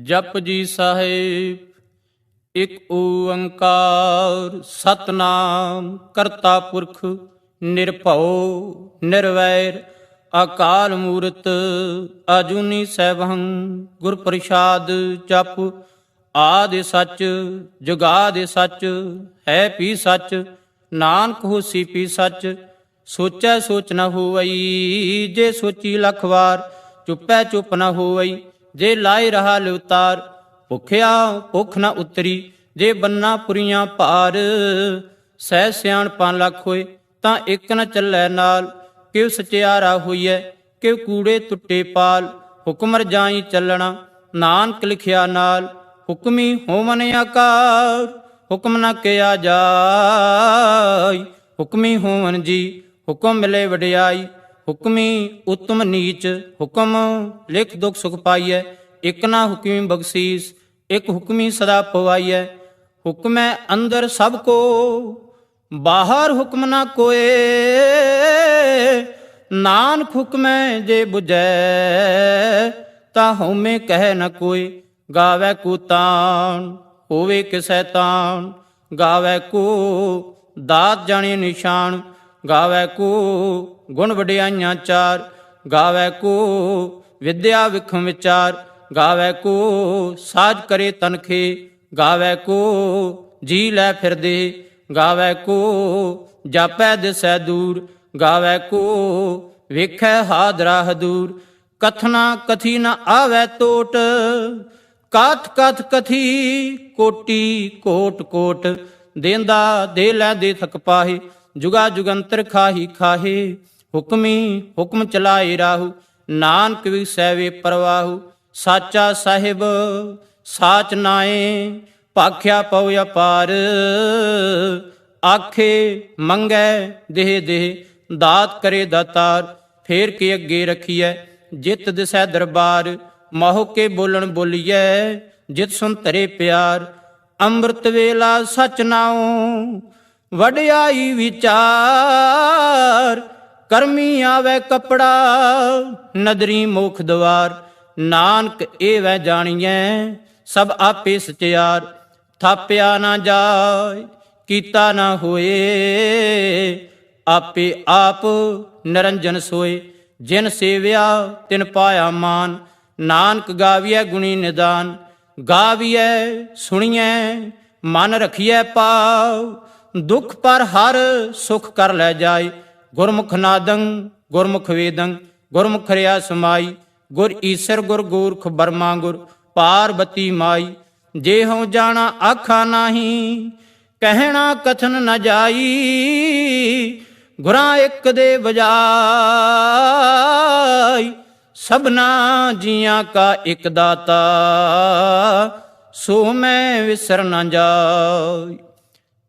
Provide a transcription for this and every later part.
ਜਪੁਜੀ ਸਾਹਿਬ। ਇਕ ਓੰਕਾਰ ਸਤਨਾਮ ਕਰਤਾ ਪੁਰਖ ਨਿਰਭਉ ਨਿਰਵੈਰ ਅਕਾਲ ਮੂਰਤ ਅਜੂਨੀ ਸੈਭੰ ਗੁਰ ਪ੍ਰਸਾਦ। ਜਪ ਆਦਿ ਸੱਚ ਜੁਗਾਦਿ ਸੱਚ ਹੈ ਪੀ ਸੱਚ ਨਾਨਕ ਹੋਸੀ ਪੀ ਸੱਚ। ਸੋਚੈ ਸੋਚ ਨ ਹੋਵਈ ਜੇ ਸੋਚੀ ਲੱਖ ਵਾਰ ਚੁੱਪੈ ਚੁੱਪ ਨ ਹੋਵਈ ਜੇ ਲਾਇ ਰਹਾ ਲਿਵਤਾਰ। ਭੁਖਿਆ ਭੁੱਖ ਨ ਉਤਰੀ ਜੇ ਬੰਨਾ ਪੁਰੀਆਂ ਭਾਰ। ਸਹਿ ਸਿਆਣਪਾਂ ਲੱਖ ਹੋਏ ਤਾਂ ਇੱਕ ਨ ਚੱਲੈ ਨਾਲ। ਕਿਵ ਸਚਿਆਰਾ ਹੋਈਐ ਕਿਵ ਕੂੜੇ ਟੁੱਟੇ ਪਾਲ। ਹੁਕਮ ਰਜਾਈ ਚੱਲਣਾ ਨਾਨਕ ਲਿਖਿਆ ਨਾਲ। ਹੁਕਮੀ ਹੋਵਨ ਆਕਾਰ ਹੁਕਮ ਨ ਕਿਆ ਜਾਇ। ਹੁਕਮੀ ਹੋਵਨ ਜੀ ਹੁਕਮ ਮਿਲੇ ਵਡਿਆਈ। ਹੁਕਮੀ ਉਤਮ ਨੀਚ ਹੁਕਮ ਲਿਖ ਦੁਖ ਸੁਖ ਪਾਈਐ। ਇਕ ਨਾ ਹੁਕਮੀ ਬਖਸ਼ੀਸ ਇਕ ਹੁਕਮੀ ਸਦਾ ਪਵਾਈਐ। ਹੁਕਮੈ ਅੰਦਰ ਸਭ ਕੋ ਬਾਹਰ ਹੁਕਮ ਨਾ ਕੋਏ। ਨਾਨਕ ਹੁਕਮੈ ਜੇ ਬੁਝੈ ਤਾਂ ਹਉਮੈ ਕਹਿ ਨ ਕੋਇ। ਗਾਵੈ ਕੋ ਤਾਣ ਹੋਵੇ ਕਿਸੈ ਤਾਣ ਗਾਵੈ ਕੋ ਦਾਤ ਜਾਣੇ ਨਿਸ਼ਾਨ। ਗਾਵੈ ਕੋ ਗੁਣ ਵਡਿਆਈਆਂ ਚਾਰ ਗਾਵੈ ਕੋ ਵਿਦਿਆ ਵਿਖਮ ਵਿਚਾਰ। ਗਾਵੈ ਕੋ ਸਾਜ ਕਰੇ ਤਨਖੇ ਗਾਵੈ ਕੋ ਜੀ ਲੈ ਫਿਰਦੇ। ਗਾਵੈ ਕੋ ਜਾਪੈ ਦਿਸੈ ਦੂਰ ਗਾਵੈ ਕੋ ਵੇਖੈ ਹਾਦਰਾ ਹਦੂਰ। ਕਥਨਾ ਕਥੀ ਨ ਆਵੈ ਟੋਟ ਕਥ ਕਥ ਕਥੀ ਕੋਟੀ ਕੋਟ ਕੋਟ। ਦੇਂਦਾ ਦੇ ਲੈ ਦੇ ਥਕ ਪਾਹੇ ਜੁਗਾ ਜੁਗੰਤਰ ਖਾਹੀ ਖਾਹੇ। ਹੁਕਮੀ ਹੁਕਮ ਚਲਾਏ ਰਾਹੂ ਨਾਨਕ ਵਿਸੈ ਵੇ ਪਰਵਾਹੂ। ਸਾਚਾ ਸਾਹਿਬ ਸਾਚ ਨਾਏ ਭਾਖਿਆ ਪਉ ਅਪਾਰ। ਆਖੇ ਮੰਗੈ ਦੇਹ ਦੇਹ ਦਾਤ ਕਰੇ ਦਾਤਾਰ। ਫੇਰ ਕੇ ਅੱਗੇ ਰਖੀਐ ਜਿਤ ਦਿਸੈ ਦਰਬਾਰ। ਮੋਹ ਕੇ ਬੋਲਣ ਬੋਲੀਐ ਜਿਤ ਸੁਨ ਧਰੇ ਪਿਆਰ। ਅੰਮ੍ਰਿਤ ਵੇਲਾ ਸਚ ਨਾਉ ਵਡਿਆਈ ਵਿਚਾਰ। ਕਰਮੀ ਆਵੈ ਕਪੜਾ ਨਦਰੀ ਮੋਖ ਦਵਾਰ। ਨਾਨਕ ਏਵੈ ਜਾਣੀਐ ਸਭ ਆਪੇ ਸਚਿਆਰ। ਥਾਪਿਆ ਨਾ ਜਾਏ ਕੀਤਾ ਨਾ ਹੋਏ ਆਪੇ ਆਪ ਨਿਰੰਜਨ ਸੋਏ। ਜਿਨ ਸੇਵਿਆ ਤਿਨ ਪਾਇਆ ਮਾਨ ਨਾਨਕ ਗਾਵੀਐ ਗੁਣੀ ਨਿਦਾਨ। ਗਾਵੀਐ ਸੁਣੀਐ ਮਨ ਰਖੀਐ ਪਾਉ ਦੁਖ ਪਰ ਹਰ ਸੁਖ ਕਰ ਲੈ ਜਾਏ। ਗੁਰਮੁਖ ਨਾਦੰ ਗੁਰਮੁਖ ਵੇਦੰ ਗੁਰਮੁਖ ਰਿਆ ਸਮਾਈ। ਗੁਰ ਈਸਰ ਗੁਰ ਗੋਰਖ ਬਰਮਾ ਗੁਰ ਪਾਰਬਤੀ ਮਾਈ। ਜੇ ਹਉ ਜਾਣਾ ਆਖਾ ਨਾਹੀ ਕਹਿਣਾ ਕਥਨ ਨ ਜਾਈ। ਗੁਰਾਂ ਇੱਕ ਦੇ ਬਜਾਈ ਸਭਨਾ ਜੀਆਂ ਕਾ ਇੱਕ ਦਾਤਾ। ਸੋ ਮੈਂ ਵਿਸਰ ਨ ਜਾਈ।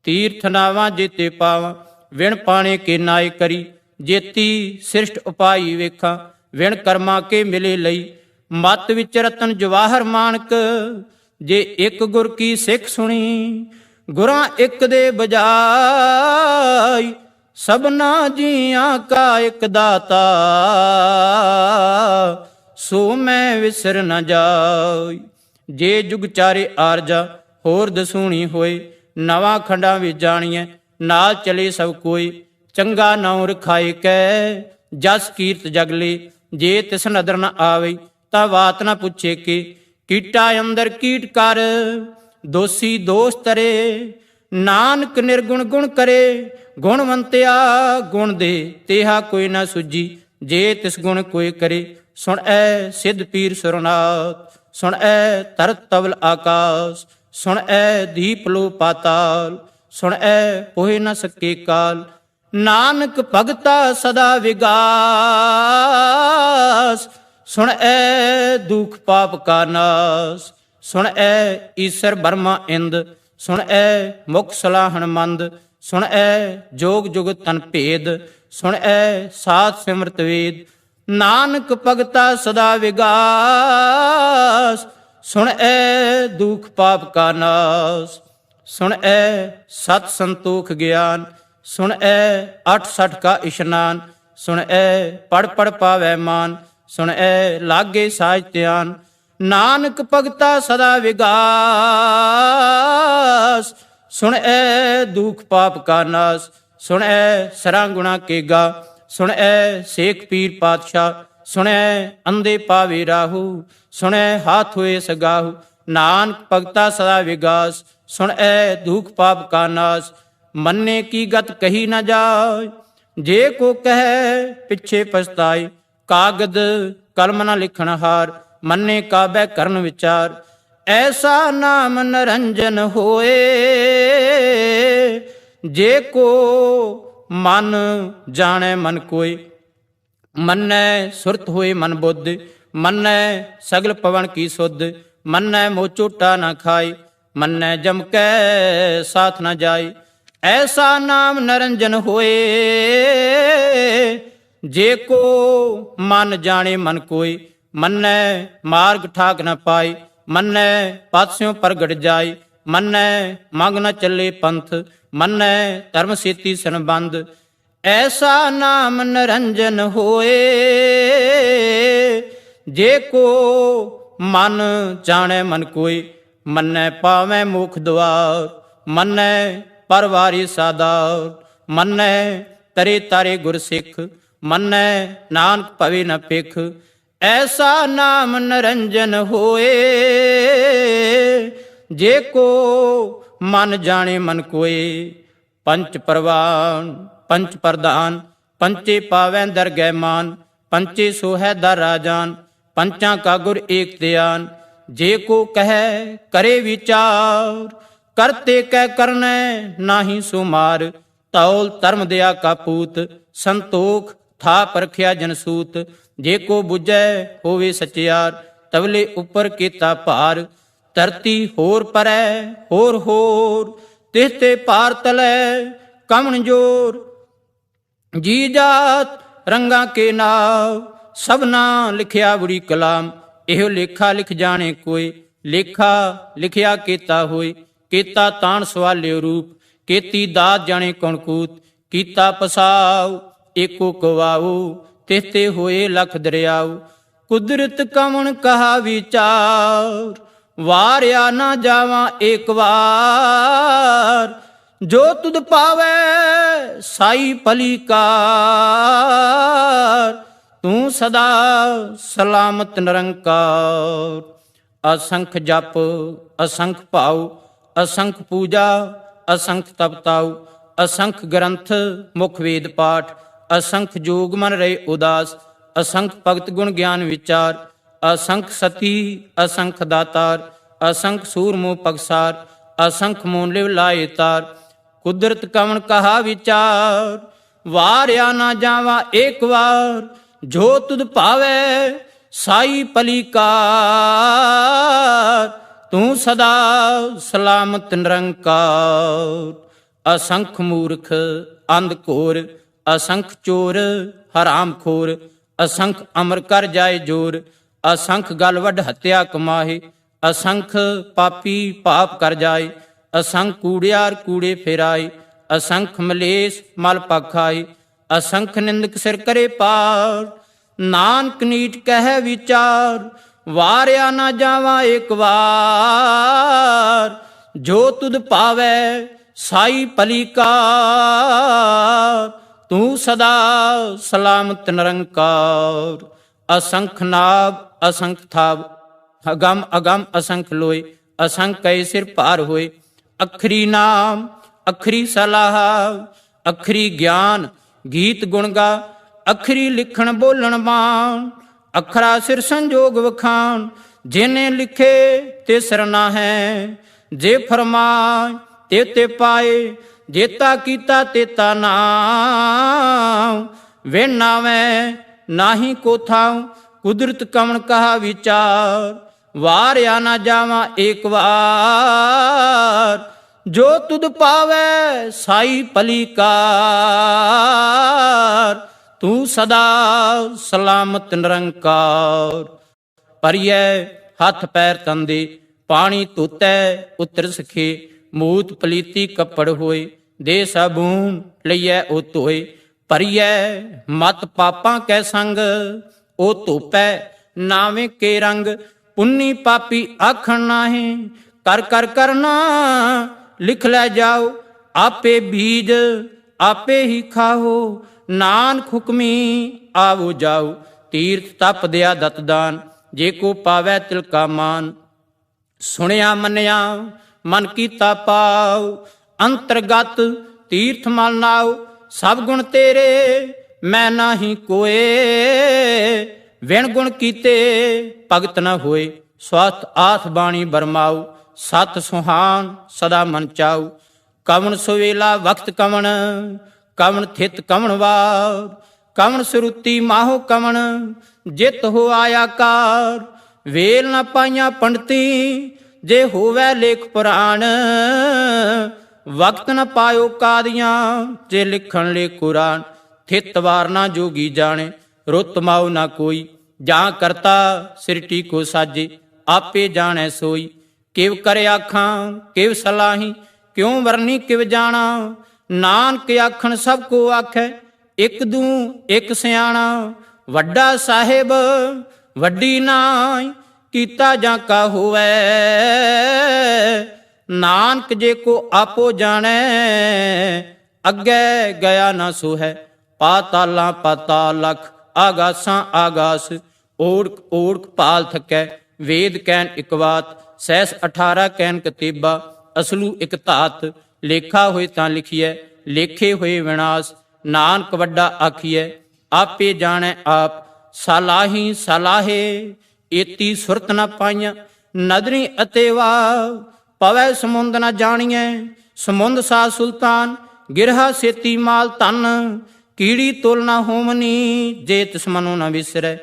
ਤੀਰਥ ਨਾਵਾਂ ਜੇਤੇ ਪਾਵਾਂ ਵਿਣ ਪਾਣੇ ਕੇ ਨਾਏ ਕਰੀ। ਜੇਤੀ ਸ੍ਰਿਸ਼ਟ ਉਪਾਈ ਵੇਖਾਂ ਵਿਣ ਕਰਮਾਂ ਕੇ ਮਿਲੇ ਲਈ। ਮਤ ਵਿੱਚ ਰਤਨ ਜਵਾਹਰ ਮਾਨਕ ਜੇ ਇੱਕ ਗੁਰ ਕੀ ਸਿੱਖ ਸੁਣੀ। ਗੁਰਾਂ ਇੱਕ ਦੇ ਬਜਾਈ ਸਭਨਾ ਜੀਆਂ ਕਾ ਇੱਕ ਦਾਤਾ। ਸੋ ਮੈਂ ਵਿਸਰ ਨ ਜਾਈ। ਜੇ ਜੁਗ ਚਾਰੇ ਆਰਜਾ ਹੋਰ ਦਸੂਣੀ ਹੋਏ। ਨਵਾਂ ਖੰਡਾਂ ਵਿੱਚ ਜਾਣੀਐ ਨਾਲ ਚਲੇ ਸਭ ਕੋਈ। ਚੰਗਾ ਨਾਉ ਰਖਾਏ ਕੈ ਜਸ ਕੀਰਤ ਜਗਲੇ। ਜੇ ਤਿਸ ਨਦਰ ਨ ਆਵੇ ਤਾਂ ਬਾਤ ਨ ਪੁੱਛੇ ਕੇ। ਕੀਟਾ ਅੰਦਰ ਕੀਟ ਕਰ ਦੋਸੀ ਦੋਸ ਤਰੇ। ਨਾਨਕ ਨਿਰਗੁਣ ਗੁਣ ਕਰੇ ਗੁਣਵੰਤਿਆ ਗੁਣ ਦੇ। ਤੇਹਾ ਕੋਈ ਨਾ ਸੁਜੀ ਜੇ ਤਿਸ ਗੁਣ ਕੋਈ ਕਰੇ। ਸੁਣ ਐ ਸਿੱਧ ਪੀਰ ਸੁਰਨਾਥ ਸੁਣ ਐ ਤਰਤ ਤਵਲ ਆਕਾਸ। ਸੁਣ ਐ ਦੀਪ ਲੋ ਪਾਤਾਲ ਸੁਣ ਐ ਪੋਹਿ ਨ ਸਕੇ ਕਾਲ। ਨਾਨਕ ਭਗਤਾ ਸਦਾ ਵਿਗਾਸ। ਸੁਣ ਐ ਦੁਖ ਪਾਪ ਕਾ ਨਾਸ। ਸੁਣ ਐ ਈਸਰ ਬਰਮਾ ਇੰਦ ਸੁਣ ਐ ਮੁਖ ਸਲਾਹਣ ਮੰਦ। ਸੁਣ ਐ ਜੋਗ ਜੁਗ ਤਨ ਭੇਦ ਸੁਣ ਐ ਸਾਧ ਸਿਮਰਤ ਵੇਦ। ਨਾਨਕ ਭਗਤਾ ਸਦਾ ਵਿਗਾਸ। ਸੁਣ ਐ ਦੁਖ ਪਾਪ ਕਾ ਨਾਸ। ਸੁਣ ਐ ਸਤ ਸੰਤੋਖ ਗਿਆਨ ਸੁਣ ਐ 68 ਕਾ ਇਸ਼ਨਾਨ। ਸੁਣ ਐ ਪੜ ਪੜ ਪਾਵੈ ਮਾਨ ਸੁਣ ਐ ਲਾਗੇ ਸਾਜ ਧਿਆਨ। ਨਾਨਕ ਭਗਤਾ ਸਦਾ ਵਿਗਾਸ। ਸੁਣੈ ਦੁਖ ਪਾਪ ਕਾ ਨਾਸ, ਸੁਣੈ ਸਰਾਂ ਗੁਣਾ ਕੇਗਾ। ਸੁਣੈ ਸੇਖ ਪੀਰ ਪਾਤਸ਼ਾਹ, ਸੁਣੈ ਅੰਧੇ ਪਾਵੇ ਰਾਹੂ। ਸੁਣੈ ਹਾਥ ਹੋਏ ਸਗਾਹੂ, ਨਾਨਕ ਭਗਤਾ ਸਦਾ ਵਿਗਾਸ। ਸੁਣੈ ਦੁਖ ਪਾਪ ਕਾ ਨਾਸ, ਮੰਨੇ ਕੀ ਗਤ ਕਹੀ ਨਾ ਜਾਏ। ਜੇ ਕੋ ਕਹੈ ਪਿੱਛੇ ਪਛਤਾਏ, ਕਾਗਦ ਕਲਮ ਨਾ ਲਿਖਣ ਹਾਰ। ਮੰਨੇ ਕਾਬੈ ਕਰਨ ਵਿਚਾਰ, ਐਸਾ ਨਾਮ ਨਰੰਜਨ ਹੋਏ। ਜੇ ਕੋ ਮਨ ਜਾਣੈ ਮਨ ਕੋਇ, ਮੰਨੈ ਸੁਰਤ ਹੋਏ ਮਨ ਬੁੱਧ। ਮੰਨੈ ਸਗਲ ਪਵਨ ਕੀ ਸੁਧ, ਮੰਨੈ ਮੋਹ ਝੂਟਾ ਨਾ ਖਾਈ। ਮੰਨੈ ਜਮ ਕੈ ਸਾਥ ਨਾ ਜਾਈ, ਐਸਾ ਨਾਮ ਨਰੰਜਨ ਹੋਏ। ਜੇ ਕੋ ਮਨ ਜਾਣੇ ਮਨ ਕੋਇ, ਮੰਨੈ ਮਾਰਗ ਠਾਕ ਨ ਪਾਈ। ਮੰਨੈ ਪਾਤਸਿਉ ਪ੍ਰਗਟ ਜਾਈ, ਮੰਨੈ ਮੰਗ ਨ ਚੱਲੇ ਪੰਥ। ਮੰਨੈ ਧਰਮ ਸੇਤੀ ਸੰਬੰਧ, ਐਸਾ ਨਾਮ ਨਰੰਜਨ ਹੋਏ। ਜੇ ਕੋ ਮਨ ਜਾਣੈ ਮਨ ਕੋਇ, ਮੰਨੈ ਪਾਵੈ ਮੁਖ ਦੁਆਰ। ਮੰਨੈ ਪਰਵਾਰੀ ਸਾਦਾਰ, ਮੰਨੈ ਤਰੇ ਤਾਰੇ ਗੁਰ ਸਿੱਖ। ਮੰਨੈ ਨਾਨਕ ਭਵੇ ਨ ਭਿਖ, ਐਸਾ ਨਾਮ ਨਰੰਜਨ ਹੋਏ। ਜੇ ਕੋ ਮਨ ਜਾਣੇ ਮਨ ਕੋਇ, ਪੰਚ ਪਰਵਾਨ ਪੰਚ ਪ੍ਰਧਾਨ। ਪੰਚੇ ਪਾਵੈ ਦਰਗਹਿ ਮਾਨ, ਪੰਚੇ ਸੋਹੈ ਦਰ ਰਾਜਾਨ। ਪੰਚਾਂ ਕਾ ਗੁਰ ਏਕ ਧਿਆਨ, ਜੇ ਕੋ ਕਹੈ ਕਰੇ ਵਿਚਾਰ। ਕਰਤੇ ਕਹਿ ਕਰਨੈ ਨਾਹੀ ਸੋ ਮਾਰ, ਤੌਲ ਧਰਮ ਦਇਆ ਕਾ ਪੂਤ। ਸੰਤੋਖ ਥਾਪ ਰਖਿਆ ਜਨ ਸੂਤ, ਜੇ ਕੋ ਬੁਝੈ ਹੋਵੇ ਸਚਿਆਰ। ਤਵਲੇ ਉੱਪਰ ਕੀਤਾ ਭਾਰ, ਧਰਤੀ ਹੋਰ ਪਰੈ ਹੋਰ ਹੋਰ। ਤਿਹ ਤੇ ਭਾਰ ਤਲੈ ਕਮਣ ਜੋਰ, ਜੀ ਜਾਤ ਰੰਗਾਂ ਕੇ ਨਾਮ। ਸਭਨਾ ਲਿਖਿਆ ਬੁਰੀ ਕਲਾਮ, ਇਹੋ ਲੇਖਾ ਲਿਖ ਜਾਣੇ ਕੋਈ। ਲੇਖਾ ਲਿਖਿਆ ਕੀਤਾ ਹੋਏ, ਕੀਤਾ ਤਾਣ ਸਵਾਲਿਓ ਰੂਪ। ਕੀਤੀ ਦਾਤ ਜਾਣੇ ਕੌਣ ਕੂਤ, ਕੀਤਾ ਪਸਾਉ ਏਕੋ ਕਵਾਉ। ਤਿਹ ਤੇ ਹੋਏ ਲਖ ਦਰਿਆਉ, ਕੁਦਰਤ ਕਮਣ ਕਹਾ ਵਿਚਾਰ। ਵਾਰਿਆ ਨਾ ਜਾਵਾਂ ਏਕ ਵਾਰ, ਜੋ ਤੁਧ ਪਾਵੈ ਸਾਈ ਭਲੀ ਕਾਰ। ਤੂੰ ਸਦਾ ਸਲਾਮਤ ਨਿਰੰਕਾਰ। ਅਸੰਖ ਜਪ ਅਸੰਖ ਭਾਉ, ਅਸੰਖ ਪੂਜਾ ਅਸੰਖ ਤਪਤਾਉ। ਅਸੰਖ ਗ੍ਰੰਥ ਮੁਖ ਵੇਦ ਪਾਠ, ਅਸੰਖ ਜੋਗ ਮਨ ਰਹੇ ਉਦਾਸ। ਅਸੰਖ ਭਗਤ ਗੁਣ ਗਿਆਨ ਵਿਚਾਰ, ਅਸੰਖ ਸਤੀ ਅਸੰਖ ਦਾਤਾਰ। ਅਸੰਖ ਸੂਰਮੋ ਪਗਸਾਰ, ਅਸੰਖ ਮੋਨ ਲਿਵ ਲਾਏ ਤਾਰ। ਕੁਦਰਤ ਕਵਣ ਕਹਾ ਵਿਚਾਰ, ਵਾਰਿਆ ਨਾ ਜਾਵਾਂ ਏਕ ਵਾਰ। ਜੋ ਤੁਧ ਭਾਵੈ ਸਾਈ ਭਲੀ ਕਾਰ। ਤੂੰ ਸਦਾ ਸਲਾਮਤ ਨਿਰੰਕਾਰ। ਅਸੰਖ ਮੂਰਖ ਅੰਧ ਘੋਰ, ਅਸੰਖ ਚੋਰ ਹਰਾਮ ਖੋਰ। ਅਸੰਖ ਅਮਰ ਕਰ ਜਾਏ ਜੋਰ, ਅਸੰਖ ਗਲ ਵੱਢ ਹੱਤਿਆ ਕਮਾਹੇ। ਅਸੰਖ ਪਾਪੀ ਪਾਪ ਕਰ ਜਾਏ, ਅਸੰਖ ਕੂੜਿਆਰ ਕੂੜੇ ਫੇਰਾਏ। ਅਸੰਖ ਮਲੇਸ ਮਲ ਪਖਾਏ, ਅਸੰਖ ਨਿੰਦਕ ਸਿਰ ਕਰੇ ਪਾਰ। ਨਾਨਕ ਨੀਚ ਕਹਿ ਵਿਚਾਰ, ਵਾਰਿਆ ਨਾ ਜਾਵਾਂ ਏਕ ਵਾਰ। ਜੋ ਤੁਧ ਪਾਵੈ ਸਾਈ ਭਲੀ ਕਾਰ। ਤੂੰ ਸਦਾ ਸਲਾਮਤ ਨਿਰੰਕਾਰ। ਅਸੰਖ ਨਾਭ ਅਸੰਖ ਥਾਪ, ਅਗਮ ਅਗਮ ਅਸੰਖ ਲੋਏ। ਅਸੰਖ ਕੈ ਸਿਰ ਭਾਰ ਹੋਏ। ਅਖਰੀ ਨਾਮ ਅਖਰੀ ਸਲਾਹ, ਅਖਰੀ ਗਿਆਨ ਗੀਤ ਗੁਣ ਗਾ। ਅਖਰੀ ਲਿਖਣ ਬੋਲਣ ਬਾਣ, ਅਖਰਾ ਸਿਰ ਸੰਜੋਗ ਵਖਾਣ। ਜਿਨੇ ਲਿਖੇ ਤੇ ਸਰਨਾ ਹੈ, ਜੇ ਫਰਮਾਏ ਤੇ ਤੇ ਪਾਏ। ਜੇਤਾ ਕੀਤਾ ਤੇਤਾ ਨਾਮ, ਵੇ ਨਾਵੇਂ ਨਾਹੀ ਕੋ ਥਾਉ। ਕੁਦਰਤ ਕਵਣ ਕਹਾ ਵਿਚਾਰ, ਵਾਰਿਆ ਨਾ ਜਾਵਾਂ ਏਕ ਵਾਰ। ਜੋ ਤੁਧ ਪਾਵੈ ਸਾਈ ਭਲੀ ਕਾਰ। ਤੂੰ ਸਦਾ ਸਲਾਮਤ ਨਿਰੰਕਾਰ। ਪਰਿਐ ਹੱਥ ਪੈਰ ਤੰਦੇ, ਪਾਣੀ ਧੋਤੈ ਉਤਰ ਸਖੇ। ਮੂਤ ਪਲੀਤੀ ਕੱਪੜ ਹੋਏ, ਦੇ ਸਾਬੂਨ ਲਈਐ ਉਹ ਧੋਏ। ਭਰੀਐ ਮਤ ਪਾਪਾਂ ਕੈ ਸੰਗ, ਉਹ ਧੋਪੈ ਨਾਵੇਂ ਕੇ ਰੰਗ। ਪੁੰਨੀ ਪਾਪੀ ਆਖਣ ਨਾਹੀਂ। ਕਰ ਕਰ ਕਰਨਾ ਲਿਖ ਲੈ ਜਾਓ, ਆਪੇ ਬੀਜ ਆਪੇ ਹੀ ਖਾਓ। ਨਾਨਕ ਹੁਕਮੀ ਆਵੋ ਜਾਓ, ਤੀਰਥ ਤਪ ਦਿਆ ਦਤਦਾਨ। ਜੇ ਕੋ ਪਾਵੈ ਤਿਲ ਕਾ ਮਾਨ, ਸੁਣਿਆ ਮੰਨਿਆ ਮਨ ਕੀਤਾ ਪਾਉ। ਅੰਤਰਗਤ ਤੀਰਥ ਮਲ ਨਾਉ, ਸਭ ਗੁਣ ਤੇਰੇ ਮੈਂ ਨਾਹੀ ਕੋਏ। ਵਿਣ ਗੁਣ ਕੀਤੇ ਭਗਤ ਨ ਹੋਏ, ਸਵਸਥ ਆਸ ਬਾਣੀ ਬਰਮਾਉ। ਸਤ ਸੁਹਾਨ ਸਦਾ ਮਨ ਚਾਉ, ਕਵਣ ਸੁਵੇਲਾ ਵਕਤ ਕਵਣ। ਕਵਣ ਥਿਤ ਕਵਣ ਵਾਰ, ਕਵਣ ਸੁਰੂਤੀ ਮਾਹੋ ਕਵਣ। ਜਿਤ ਹੋ ਆਇਆ ਕਾਰ, ਵੇਲ ਨ ਪਾਈਆਂ ਪੰਡਤੀ। ਜੇ ਹੋਵੈ ਲੇਖ ਪੁਰਾਣ, ਵਕਤ ਨ ਪਾਇਓ ਕਾਦੀਆਂ। ਜੇ ਲਿਖਣ ਲੇ ਕੁਰਾਨ, ਥਿਤ ਵਾਰ ਨਾ ਜੋਗੀ ਜਾਣੇ। ਰੁੱਤ ਮਾਉ ਨਾ ਕੋਈ, ਜਾਂ ਕਰਤਾ ਸਿਰਟੀ ਕੋ ਸਾਜੇ। ਆਪੇ ਜਾਣੈ ਸੋਈ, ਕਿਵ ਕਰ ਆਖਾਂ ਕਿਵ ਸਲਾਹੀ। ਕਿਉ ਵਰਨੀ ਕਿਵ ਜਾਣਾ, ਨਾਨਕ ਆਖਣ ਸਭ ਕੋ ਆਖੈ। ਇਕ ਦੂ ਇਕ ਸਿਆਣਾ, ਵੱਡਾ ਸਾਹਿਬ ਵੱਡੀ ਨਾਈ। ਕੀਤਾ ਜਾਂ ਕਾ ਹੋਵੈ, ਨਾਨਕ ਜੇ ਕੋ ਆਪੋ ਜਾਣੈ। ਅੱਗੇ ਗਿਆ ਨਾ ਸੋਹੈ, ਪਾਤਾਲਾਂ ਪਾਤਾਲ ਲਖ। ਆਗਾਸਾਂ ਆਗਾਸ, ਓੜਕ ਓੜਕ ਪਾਲ ਥਕੈ। ਵੇਦ ਕਹਿਨ ਇਕ ਬਾਤ, ਸਹਿਸ 18 ਕਹਿਨ ਕਤੇਬਾ। ਅਸਲੂ ਇਕ ਧਾਤ, ਲੇਖਾ ਹੋਏ ਤਾਂ ਲਿਖੀਐ। ਲੇਖੇ ਹੋਏ ਵਿਨਾਸ਼, ਨਾਨਕ ਵੱਡਾ ਆਖੀਐ। ਆਪੇ ਜਾਣੈ ਆਪ, ਸਲਾਹੀ ਸਲਾਹੇ। ਏਤੀ ਸੁਰਤ ਨ ਪਾਈਆਂ, ਨਦਰੀ ਅਤੇ ਵਾਵ। ਪਵੈ ਸਮੁੰਦ ਨ ਜਾਣੀਐ, ਸਮੁੰਦ ਸਾ ਸੁਲਤਾਨ। ਗਿਰਹਾ ਸੇਤੀ ਮਾਲ ਧਨ, ਕੀੜੀ ਤੁਲ ਨ ਹੋਮਨੀ। ਜੇ ਤਿਸ ਮਨੋ ਨ ਵਿਸਰੈ,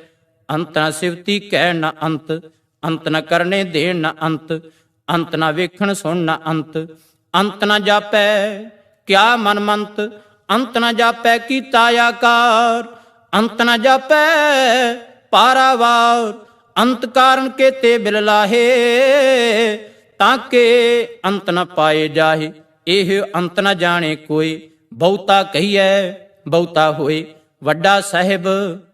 ਅੰਤ ਨ ਸਿਵਤੀ ਕਹਿਣ ਨ ਅੰਤ। ਅੰਤ ਨ ਕਰਨੇ ਦੇਣ ਨ ਅੰਤ, ਅੰਤ ਨ ਵੇਖਣ ਸੁਣ ਨ ਅੰਤ। ਅੰਤ ਨ ਜਾਪੈ ਕਿਆ ਮਨ ਮੰਤ, ਅੰਤ ਨ ਜਾਪੈ ਕੀਤਾ ਆਕਾਰ। ਅੰਤ ਨ ਜਾਪੈ ਪਾਰਾਵਾਰ, ਅੰਤ ਕਾਰਨ ਕੇਤੇ ਬਿਲ ਲਾਹੇ। ਤਾਂ ਕਿ ਅੰਤ ਨ ਪਾਏ ਜਾਹੇ, ਇਹ ਅੰਤ ਨ ਜਾਣੇ ਕੋਇ। ਬਹੁਤਾ ਕਹੀਐ ਬਹੁਤਾ ਹੋਏ, ਵੱਡਾ ਸਾਹਿਬ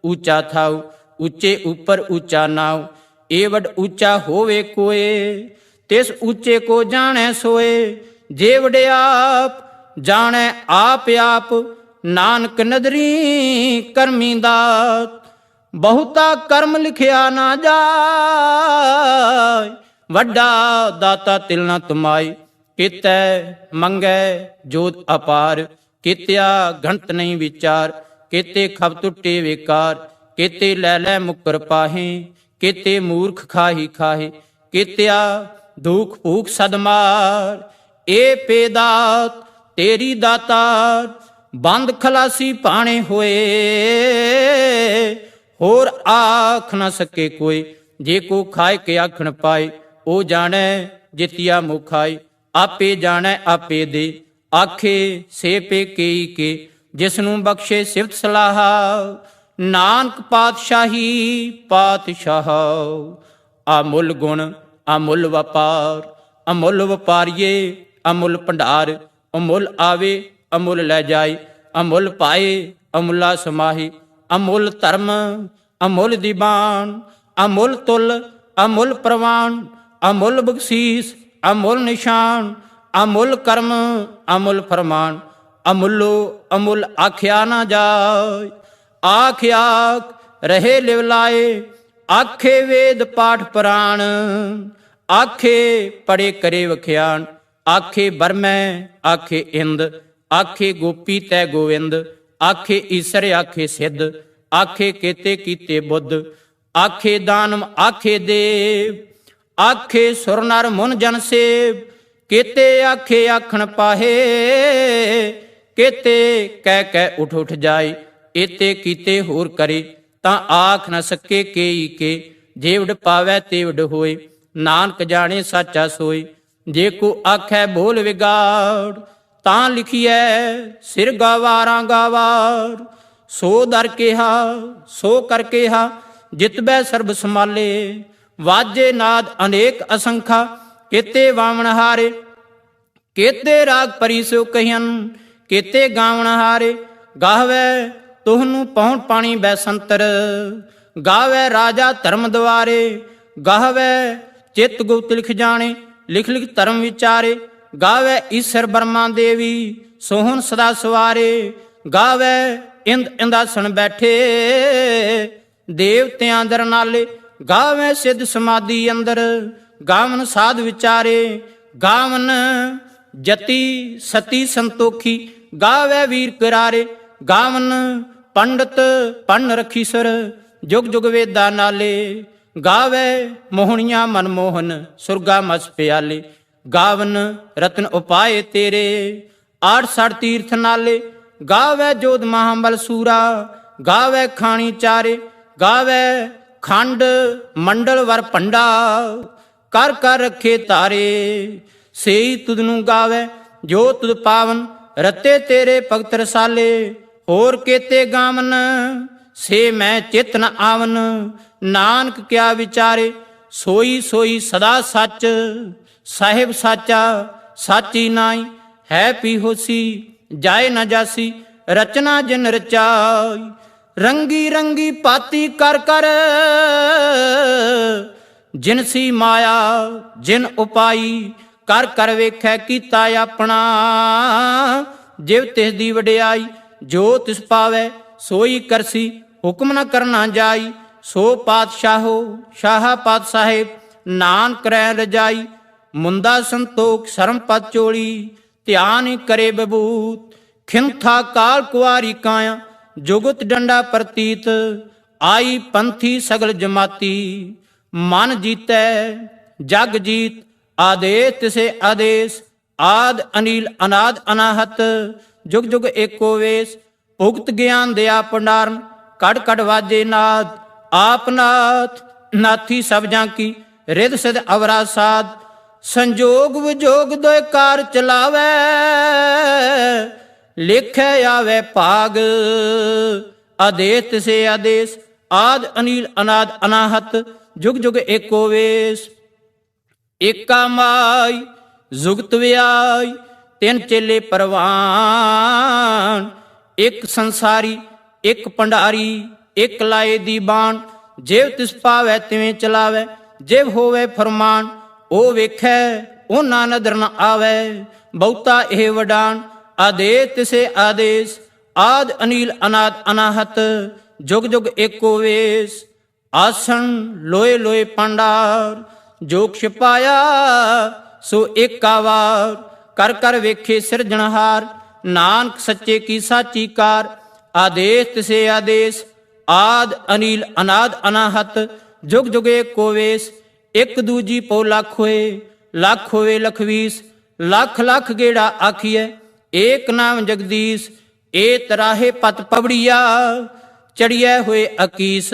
ਊਚਾ ਥਾਉ। ਉੱਚੇ ਉੱਪਰ ਊਚਾ ਨਾਉ, ਇਹ ਵੱਡ ਊਚਾ ਹੋਵੇ ਕੋਏ। ਤਿਸ ਊਚੇ ਕੋ ਜਾਣੈ ਸੋਏ, ਜੇ ਵਡਿਆਪ ਜਾਣੈ ਆਪ ਆਪ। ਨਾਨਕ ਨਦਰੀ ਕਰਮੀ ਦਾਤ, ਬਹੁਤਾ ਕਰਮ ਲਿਖਿਆ ਨਾ ਜਾਏ। ਵੱਡਾ ਦਾਤਾ ਤਿਲ ਨਾ ਤੁਮਾਈ, ਕੀਤੈ ਮੰਗੈ ਜੋਤ ਅਪਾਰ। ਕੀਤਿਆ ਗਣਤ ਨਹੀਂ ਵਿਚਾਰ, ਕੀਤੇ ਖਬ ਟੁੱਟੇ ਵਿਕਾਰ। ਕੀਤੇ ਲੈ ਲੈ ਮੁਕਰ ਪਾਹੇ, ਕੀਤੇ ਮੂਰਖ ਖਾਹੀ ਖਾਹੇ। ਕੀਤਿਆ ਦੁਖ ਭੂਖ ਸਦਮਾਰ, ਏ ਪੇਦਾਤ ਤੇਰੀ ਦਾਤਾਰ। ਬੰਦ ਖਲਾਸੀ ਭਾਣੇ ਹੋਏ, ਹੋਰ ਆਖ ਨ ਸਕੇ ਕੋਈ। ਜੇ ਕੋ ਖਾਏ ਕੇ ਆਖਣ ਪਾਏ, ਉਹ ਜਾਣੈ ਜਿਤਿਆ ਮੁਖਾਈ। ਆਪੇ ਜਾਣੈ ਆਪੇ ਦੇ, ਆਖੇ ਸੇ ਪੇ ਕੇਈ ਕੇ। ਜਿਸ ਨੂੰ ਬਖਸ਼ੇ ਸਿਫਤ ਸਲਾਹਾ, ਨਾਨਕ ਪਾਤਸ਼ਾਹੀ ਪਾਤਸ਼ਾਹ। ਅਮੁੱਲ ਗੁਣ ਅਮੁੱਲ ਵਪਾਰ, ਅਮੁੱਲ ਵਪਾਰੀਏ ਅਮੁੱਲ ਭੰਡਾਰ। ਅਮੁੱਲ ਆਵੇ ਅਮੁੱਲ ਲੈ ਜਾਏ, ਅਮੁੱਲ ਪਾਏ ਅਮੁੱਲਾ ਸਮਾਹੀ। ਅਮੁੱਲ ਧਰਮ ਅਮੁੱਲ ਦੀਵਾਨ, ਅਮੁੱਲ ਤੁਲ ਅਮੁੱਲ ਪ੍ਰਵਾਨ। ਅਮੁੱਲ ਬਖਸ਼ੀਸ ਅਮੁੱਲ ਨਿਸ਼ਾਨ, ਅਮੁੱਲ ਕਰਮ ਅਮੁੱਲ ਫਰਮਾਨ। ਅਮੁੱਲੋ ਅਮੁੱਲ ਆਖਿਆ ਨਾ ਜਾਏ, ਆਖ ਆਖ ਰਹੇ ਲਿਵ ਲਾਏ। ਆਖੇ ਵੇਦ ਪਾਠ ਪੁਰਾਣ, ਆਖੇ ਪੜੇ ਕਰੇ ਵਖਿਆਣ। ਆਖੇ ਬਰਮੈ ਆਖੇ ਇੰਦ, ਆਖੇ ਗੋਪੀ ਤੈ ਗੋਵਿੰਦ। ਆਖੇ ਈਸਰ ਆਖੇ ਸਿੱਧ, ਆਖੇ ਕੇਤੇ ਕੀਤੇ ਬੁੱਧ। ਆਖੇ ਦਾਨਵ ਆਖੇ ਦੇਵ, ਆਖੇ ਸੁਰ ਨਰ ਮੁਨ ਜਨ ਸੇਵ। ਕੇਤੇ ਆਖੇ ਆਖਣ ਪਾਹੇ, ਕੇਤੇ ਕਹਿ ਕਹਿ ਉਠ ਉਠ ਜਾਏ। ਏਤੇ ਕੀਤੇ ਹੋਰ ਕਰੇ, ਤਾਂ ਆਖ ਨ ਸਕੇ ਕੇਈ ਕੇ। ਜੇਵਡ ਪਾਵੈ ਤੇਵਡ ਹੋਏ, ਨਾਨਕ ਜਾਣੇ ਸਾਚਾ ਸੋਈ। ਜੇ ਕੋ ਆਖੈ ਬੋਲ ਵਿਗਾੜ, ਤਾਂ ਲਿਖੀਐ ਸਿਰ ਗਾਵਾਰਾਂ ਗਾਵਾਰ। ਸੋ ਦਰ ਕਿਹਾ ਸੋ ਕਰ ਕਿਹਾ, ਜਿਤਬੈ ਸਰਬ ਸਮਾਲੇ। ਵਾਜੇ ਨਾਦ ਅਨੇਕ ਅਸੰਖਾ, ਕੇਤੇ ਵਾਵਣ ਹਾਰੇ। ਕੇਤੇ ਰਾਗ ਪਰੀ ਸੋ ਕਹਿਨ, ਕੇਤੇ ਗਾਵਣ ਹਾਰੇ। ਗਾਹਵੈ ਤੁਹਨੂੰ ਪਹੁਣ ਪਾਣੀ ਬੈਸੰਤਰ, ਗਾਵੈ ਰਾਜਾ ਧਰਮ ਦੁਆਰੇ। ਗਾਹਵੈ ਚਿਤ ਗੁਪਤ ਲਿਖ ਜਾਣੇ, ਲਿਖ ਲਿਖ ਧਰਮ ਵਿਚਾਰੇ। ਗਾਵੈ ਈਸ਼ਰ ਬਰਮਾ ਦੇਵੀ, ਸੋਹਣ ਸਦਾ ਸਵਾਰੇ। ਗਾਵੈ ਇੰਦ ਇੰਦਾਸਣ ਬੈਠੇ, ਦੇਵਤਿਆਂ ਦਰ ਨਾਲੇ। ਗਾਵੈ ਸਿੱਧ ਸਮਾਧੀ ਅੰਦਰ, ਗਾਵਨ ਸਾਧ ਵਿਚਾਰੇ। ਗਾਵਨ ਜਤੀ ਸਤੀ ਸੰਤੋਖੀ, ਗਾਵੈ ਵੀਰ ਕਰਾਰੇ। ਗਾਵਨ ਪੰਡਤ ਪੰਨ ਰਖੀਸਰ, ਜੁਗ ਜੁਗ ਵੇਦਾ ਨਾਲੇ। ਗਾਵੈ ਮੋਹਣੀਆਂ ਮਨਮੋਹਨ, ਸੁਰਗਾ ਮਸ ਪਿਆਲੇ। ਗਾਵਨ ਰਤਨ ਉਪਾਏ ਤੇਰੇ, 68 ਤੀਰਥ ਨਾਲੇ। ਗਾਵੈ ਜੋਧ ਮਹਾਬਲ ਸੂਰਾ, ਗਾਵੈ ਖਾਣੀ ਚਾਰੇ। ਗਾਵੈ ਖੰਡ ਮੰਡਲ ਵਰ ਭੰਡਾ, ਕਰ ਕਰ ਰੱਖੇ ਤਾਰੇ। ਸੇਈ ਤੁਧ ਨੂੰ ਗਾਵੈ ਜੋ ਤੁਧ ਪਾਵਨ, ਰਤੇ ਤੇਰੇ ਭਗਤ ਰਸਾਲੇ। ਹੋਰ ਕੇਤੇ ਗਾਵਨ ਸੇ ਮੈਂ ਚਿਤ ਨ ਆਵਨ, ਨਾਨਕ ਕਿਆ ਵਿਚਾਰੇ। ਸੋਈ ਸੋਈ ਸਦਾ ਸੱਚ, ਸਾਹਿਬ ਸਾਚਾ ਸਾਚੀ ਨਾਈ। ਹੈ ਪੀ ਹੋਸੀ ਜਾਏ ਨ ਜਾਸੀ, ਰਚਨਾ ਜਿਨ ਰਚਾਈ। ਰੰਗੀ ਰੰਗੀ ਪਾਤੀ ਕਰ ਕਰ, ਜਿਨਸੀ ਮਾਇਆ ਜਿਨ ਉਪਾਈ। ਕਰ ਕਰ ਵੇਖੈ ਕੀਤਾ ਆਪਣਾ, ਜਿਵ ਤਿਸ ਦੀ ਵਡਿਆਈ। ਜੋ ਤਿਸ ਪਾਵੈ ਸੋਈ ਕਰਸੀ, ਹੁਕਮ ਨ ਕਰਨਾ ਜਾਈ। ਸੋ ਪਾਤਸ਼ਾਹੋ ਸ਼ਾਹ ਪਾਤ ਸਾਹਿਬ, ਨਾਨਕ ਰਹਿ ਰਜਾਈ। ਮੁੰਦਾ ਸੰਤੋਖ ਸ਼ਰਮ ਪਦ ਚੋਲੀ, ਧਿਆਨ ਕਰੇ ਬਬੂਤ। ਖਿੰਥਾ ਕਾਲ ਕੁਆਰੀ ਕਾਇਆ, ਜੁਗਤ ਡੰਡਾ ਪ੍ਰਤੀਤ। ਆਈ ਪੰਥੀ ਸਗਲ ਜਮਾਤੀ, ਮਨ ਜੀਤੈ ਜਗ ਜੀਤ। ਆਦੇਸ ਤਿਸੇ ਆਦੇਸ, ਆਦ ਅਨੀਲ ਅਨਾਦ ਅਨਾਹਤ। ਜੁਗ ਜੁਗ ਏਕੋ ਵੇਸ, ਭੁਗਤ ਗਿਆਨ ਦਿਆ ਭੰਡਾਰਨ। ਕੜ ਕੜ ਵਾਜੇ ਨਾਦ, ਆਪ ਨਾਥ ਨਾਥੀ ਸਭ ਜਾਂ ਕੀ। ਰਿਦ ਸਿਧ ਅਵਰਾ ਸਾਧ, ਸੰਜੋਗ ਵਿਜੋਗ ਦੋਇ ਕਾਰ ਚਲਾਵੈ। ਲਿਖੈ ਆਵੈ ਭਾਗ, ਆਦੇਸ ਤਿਸੇ ਆਦੇਸ। ਆਦ ਅਨੀਲ ਅਨਾਦ ਅਨਾਹਤ, ਜੁਗ ਜੁਗ ਏਕੋ ਵੇਸ। ਏਕਾ ਮਾਈ ਜੁਗਤ ਵਿਆਈ, ਤਿੰਨ ਚੇਲੇ ਪਰਵਾਨ। ਇੱਕ ਸੰਸਾਰੀ ਇੱਕ ਭੰਡਾਰੀ, ਇੱਕ ਲਾਏ ਦੀ ਬਾਣ। ਜਿਵ ਤਿਸ ਪਾਵੈ ਤਿਵੇਂ ਚਲਾਵੈ, ਜਿਵ ਹੋਵੇ ਫਰਮਾਨ। ਉਹ ਵੇਖੈ ਉਹਨਾਂ ਨਦਰ ਨ ਆਵੈ, ਬਹੁਤਾ ਇਹ ਵਡਾਨ। ਆਦੇਸ ਤਿਸੇ ਆਦੇਸ, ਆਦ ਅਨੀਲ ਅਨਾਦ ਅਨਾਹਤ। ਜੁਗ ਜੁਗ ਏਕੋ ਵੇਸ। ਆਸਣ ਲੋਏ ਲੋਏ ਪਾਂਡਾਰ, ਜੋ ਛਿਪਾਇਆ ਸੋ ਏਕਾ ਵਾਰ। ਕਰ ਕਰ ਵੇਖੇ ਸਿਰਜਣਹਾਰ, ਨਾਨਕ ਸੱਚੇ ਕੀ ਸਾਚੀ ਕਾਰ। ਆਦੇਸ ਤਿਸੇ ਆਦੇਸ, ਆਦ ਅਨੀਲ ਅਨਾਦ ਅਨਾਹਤ। ਜੁਗ ਜੁਗ ਏਕੋ ਵੇਸ। ਇੱਕ ਦੂਜੀ ਪੋ ਲੱਖ ਹੋਏ, ਲੱਖ ਹੋਵੇ ਲਖਵੀਸ। ਲੱਖ ਲੱਖ ਗੇੜਾ ਆਖੀਐ, ਏਕ ਨਾਮ ਜਗਦੀਸ਼। ਏ ਤਰਾਹੇ ਪਤ ਪਵੜੀਆ, ਚੜੀਐ ਹੋਏ ਅਕੀਸ।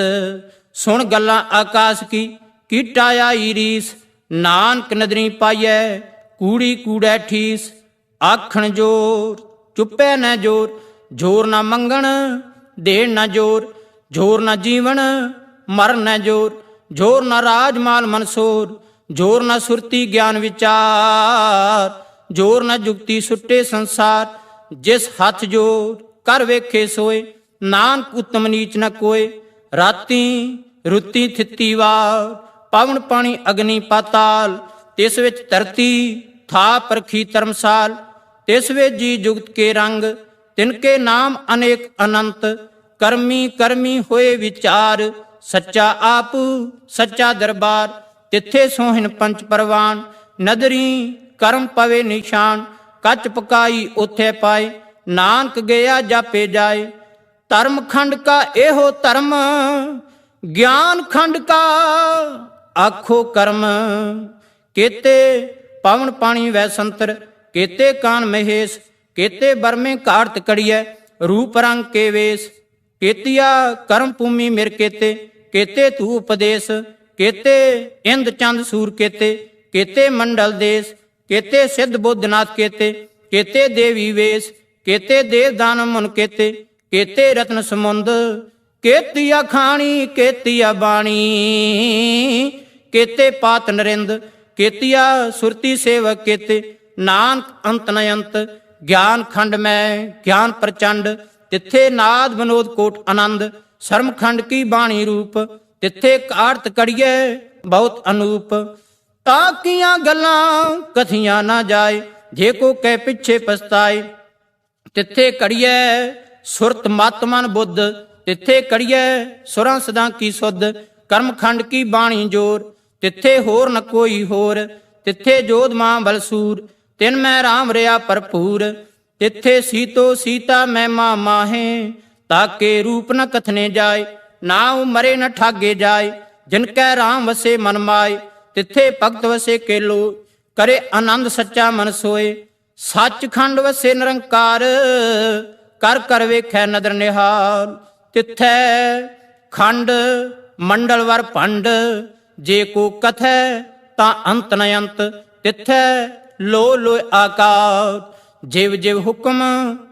ਸੁਣ ਗੱਲਾਂ ਆਕਾਸ ਕੀ, ਕੀਟਾ ਆਈ ਰੀਸ। ਨਾਨਕ ਨਦਰੀ ਪਾਈਐ, ਕੂੜੀ ਕੂੜੈ ਠੀਸ। ਆਖਣ ਜੋਰ ਚੁੱਪੈ ਨ ਜੋਰ, ਜੋਰ ਨਾ ਮੰਗਣ ਦੇਣ ਨਾ ਜੋਰ। ਜੋਰ ਨਾ ਜੀਵਨ ਮਰਨ ਨ ਜੋਰ, ਜੋਰ ਨਾ ਰਾਜ ਮਾਲ ਮਨਸੋਰ। ਜੋਰ ਨਾ ਸੁਰਤੀ ਗਿਆਨ ਵਿਚਾਰ, ਜੋਰ ਨਾ ਜੁਗਤੀ ਸੁੱਟੇ ਸੰਸਾਰ। ਜਿਸ ਹੱਥ ਜੋਰ ਕਰ ਵੇਖੇ ਸੋਏ, ਨਾਨਕ ਉਤਮ ਨੀਚ ਨ ਕੋਏ। ਰਾਤੀ ਰੁੱਤੀ ਥਿੱਤੀ ਵਾਰ, ਪਵਨ ਪਾਣੀ ਅਗਨੀ ਪਾਤਾਲ। ਤਿਸ ਵਿੱਚ ਧਰਤੀ ਥਾ ਪਰਖੀ ਧਰਮਸਾਲ। ਤਿਸ ਵਿੱਚ ਜੀ ਜੁਗਤ ਕੇ ਰੰਗ, ਤਿਨਕੇ ਨਾਮ ਅਨੇਕ ਅਨੰਤ। ਕਰਮੀ ਕਰਮੀ ਹੋਏ ਵਿਚਾਰ, ਸੱਚਾ ਆਪ ਸੱਚਾ ਦਰਬਾਰ। ਤਿੱਥੇ ਸੋਹਿਨ ਪੰਚ ਪਰਵਾਨ, ਨਦਰੀ ਕਰਮ ਪਵੇ ਨਿਸ਼ਾਨ। ਕੱਚ ਪਕਾਈ ਉਥੇ ਪਾਏ, ਨਾਨਕ ਗਿਆ ਜਾਪੇ ਜਾਏ। ਧਰਮ ਖੰਡ ਕਾ ਇਹੋ ਧਰਮ, ਗਿਆਨ ਖੰਡ ਕਾ ਆਖੋ ਕਰਮ। ਕੇਤੇ ਪਵਨ ਪਾਣੀ ਵੈ ਸੰਤਰ, ਕੇਤੇ ਕਾਨ ਮਹੇਸ਼। ਕੇਤੇ ਬਰਮੇ ਘਾੜਤ ਕੜੀਐ, ਰੂਪ ਰੰਗ ਕੇ ਵੇਸ। ਕੇਤੀਆ ਕਰਮ ਭੂਮੀ ਮਿਰ ਕੇਤੇ, ਕੇਤੇ ਤੂ ਉਪਦੇਸ਼। ਕੇਤੇ ਇੰਦ ਚੰਦ ਸੂਰ ਕੇਤੇ, ਕੇਤੇ ਮੰਡਲ ਦੇਸ। ਕੇਤੇ ਸਿੱਧ ਬੁੱਧਨਾਥ ਕੇਤੇ, ਕੇਤੇ ਦੇਵੀ ਵੇਸ। ਕੇਤੇ ਦੇਵ ਦਾਨ ਮੁਨ ਕੇਤੇ, ਕੇਤੇ ਰਤਨ ਸਮੁੰਦ। ਕੇਤੀਆ ਖਾਣੀ ਕੇਤੀਆ ਬਾਣੀ, ਕੇਤੇ ਪਾਤ ਨਰਿੰਦ। ਕੇਤੀਆ ਸੁਰਤੀ ਸੇਵਕ ਕੇਤੇ, ਨਾਨਕ ਅੰਤ ਨ ਅੰਤ। ਗਿਆਨ ਖੰਡ ਮੈਂ ਗਿਆਨ ਪ੍ਰਚੰਡ, ਤਿੱਥੇ ਨਾਦ ਵਿਨੋਦ ਕੋਟ ਆਨੰਦ। ਸ਼ਰਮ ਖੰਡ ਕੀ ਬਾਣੀ ਰੂਪ, ਤਿੱਥੇ ਘਾੜਤ ਕੜੀਐ ਬਹੁਤ ਅਨੂਪ। ਤਾਂ ਕੀਆਂ ਗੱਲਾਂ ਕਥੀਆਂ ਨਾ ਜਾਏ, ਜੇ ਕੋ ਕਹਿ ਪਿੱਛੇ ਪਛਤਾਏ। ਤਿੱਥੇ ਕੜੀਐ ਸੁਰਤ ਮਤ ਮਨ ਬੁੱਧ, ਤਿੱਥੇ ਕੜੀਐ ਸੁਰਾਂ ਸਦਾ ਕੀ ਸੁਧ। ਕਰਮ ਖੰਡ ਕੀ ਬਾਣੀ ਜੋਰ, ਤਿੱਥੇ ਹੋਰ ਨ ਕੋਈ ਹੋਰ। ਤਿੱਥੇ ਜੋਧ ਮਾਂ ਬਲਸੂਰ, ਤਿਨ ਮੈਂ ਰਾਮ ਰਿਆ ਭਰਪੂਰ। ਤਿੱਥੇ ਸੀਤੋ ਸੀਤਾ ਮਹਿਮਾ ਮਾਹੇ, ਤਾਕੇ ਰੂਪ ਨ ਕਥਨੇ ਜਾਏ। ਨਾਉ ਮਰੇ ਨ ਠਾਗੇ ਜਾਏ, ਜਿਨ ਕੈ ਰਾਮ ਵਸੇ ਮਨ ਮਾਏ। ਤਿੱਥੇ ਭਗਤ ਵਸੇ ਕੇਲੋ, ਕਰੇ ਆਨੰਦ ਸੱਚਾ ਮਨ ਸੋਏ। ਸੱਚ ਖੰਡ ਵਸੇ ਨਿਰੰਕਾਰ, ਕਰ ਕਰ ਵੇਖੈ ਨਦਰ ਨਿਹਾਲ। ਤਿੱਥੈ ਖੰਡ ਮੰਡਲ ਵਰ ਭੰਡ, ਜੇ ਕੋ ਕਥੈ ਤਾਂ ਅੰਤ ਨ ਅੰਤ। ਤਿੱਥੈ ਲੋ ਲੋ ਆਕਾਰ, ਜਿਵ ਜਿਵ ਹੁਕਮ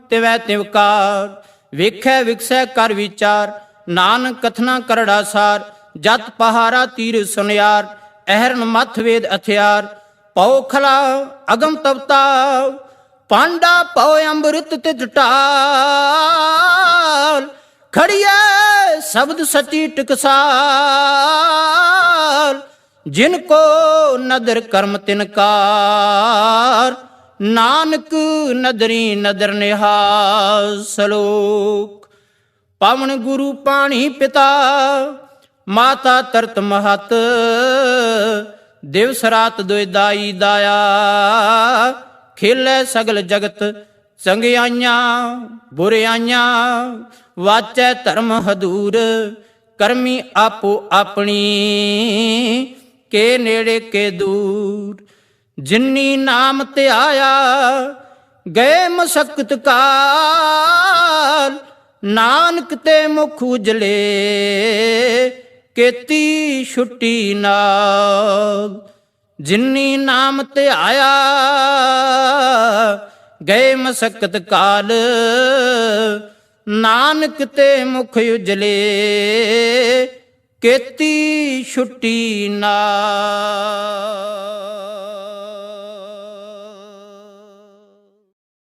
ਤਿਵੈ ਤਿਵ ਕਾਰ। ਵੇਖੈ ਵਿਖਸੈ ਕਰ ਵਿਚਾਰ, ਨਾਨਕ ਕਥਨਾ ਕਰੜਾ ਸਾਰ। ਜਤ ਪਹਾਰਾ ਤੀਰ ਸੁਨਿਆਰ, ਅਹਰਨ ਮੱਥ ਵੇਦ ਹਥਿਆਰ। ਪਉ ਖਲਾ ਅਗਮ ਤਪਤਾ, ਪਾਂਡਾ ਪਉ ਅੰਮ੍ਰਿਤ ਤਿਤ ਢਾਲ। ਖੜੀਐ ਸ਼ਬਦ ਸਚੀ ਟਕਸਾਲ, ਜਿਨ ਕੋ ਨਦਰ ਕਰਮ ਤਿਨਕਾਰ। ਨਾਨਕ ਨਦਰੀ ਨਦਰ ਨਿਹਾਲ। ਸਲੋਕ। ਪਵਨ ਗੁਰੂ ਪਾਣੀ ਪਿਤਾ, ਮਾਤਾ ਤਰਤ ਮਹਤ। ਦਿਵਸ ਰਾਤ ਦੁਇ ਦਾਈ ਦਾਇਆ, ਖੇਲੇ ਸਗਲ ਜਗਤ। ਚੰਗਿਆਈਆਂ ਬੁਰਿਆਈਆਂ, ਵਾਚੈ ਧਰਮ ਹਦੂਰ। ਕਰਮੀ ਆਪੋ ਆਪਣੀ, ਕੇ ਨੇੜੇ ਕੇ ਦੂਰ। ਜਿਨੀ ਨਾਮ ਧਿਆਇਆ, ਗਏ ਮਸਕਤ ਕਾਲ। ਨਾਨਕ ਤੇ ਮੁਖ ਉਜਲੇ, ਕੀਤੀ ਛੁੱਟੀ ਨਾਲ। ਜਿਨੀ ਨਾਮ ਧਿਆਇਆ, ਗਏ ਮਸਕਤ ਕਾਲ। ਨਾਨਕ ਤੇ ਮੁਖ ਉਜਲੇ, ਕੀਤੀ ਛੁੱਟੀ ਨਾਲ।